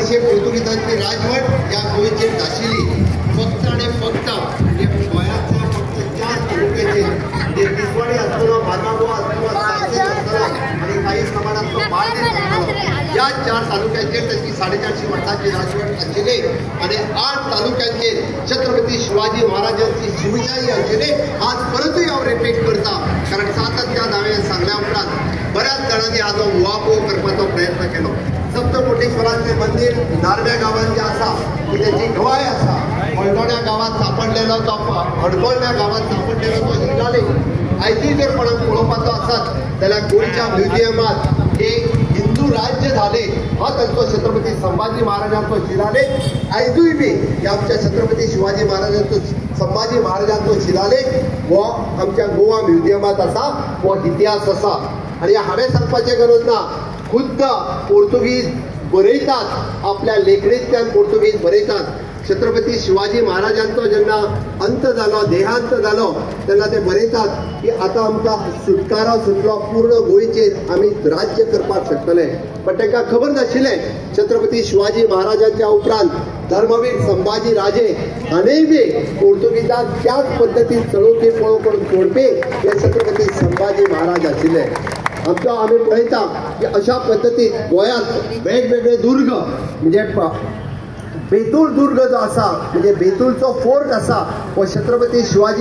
वर्षे पोर्तुगीजांची राजवट या गोंयचेर नाशिल्ली. फक्त आणि फक्त म्हणजे गोंयाच्या फक्त 4 तालुक्याचे म्हणजे तिसवाडी आसतलो, बांदाबो आसतलो, सासवड आसतलो आणि काही प्रमाणात बाळदेस आसतलो. या 4 तालुक्यांचेर त्यांची 450 वर्सांची राजवट आशिल्ली आणि 8 तालुक्यांचेर छत्रपती शिवाजी महाराजांची शिवशाही आशिल्ली. आज परतूय हांव रिपीट करता, कारण सातत्यान हांवें सांगल्या उपरांत बऱ्याच जाणांनी हाजो उहापोह करपाचो प्रयत्न केलो. सप्तकोटेश्वराचें मंदिर नार्व्या गांवांत जें आसा ती तेची गवाय आसा. हळदोण्या गांवांत सापडलेलो तो हडकोळण्या गांवांत सापडलेलो तो शिलालेख आयजूय जर कोणाक पळोवपाचो आसत जाल्यार गोंयच्या म्युझियमांत एक हिंदू राज्य झाले हा तांचो छत्रपती संभाजी महाराजांचो शिलालेख आयजूय बी आमच्या छत्रपती शिवाजी महाराजांचो संभाजी महाराजांचो शिलालेख हो आमच्या गोवा म्युझियमांत आसा. हो इतिहास आसा आणि हांवें सांगपाचें गरज ना, खुद्द पोर्तुगीज बरयतात, आपल्या लेखणींतल्यान पोर्तुगीज बरयतात. छत्रपती शिवाजी महाराजांचो जेन्ना अंत जालो, देहांत जालो, तेन्ना ते बरयतात की आतां आमकां सुटकारो सुटलो, पूर्ण गोंयचेर आमी राज्य करपाक शकतले. पण तांकां खबर नाशिल्लें छत्रपती शिवाजी महाराजांच्या उपरांत धर्मवीर संभाजी राजे हाणेंय बी पोर्तुगीजांक त्याच पद्दतीन चलोवपी पळोव करून सोडपी हे छत्रपती संभाजी महाराज आशिल्ले. आमकां आमी पळयता की अशा पद्दतीन गोंयांत वेगवेगळे दुर्ग म्हणजे बेतूल दुर्ग जो आसा म्हणजे बेतूलचो फोर्ट आसा हो छत्रपती शिवाजी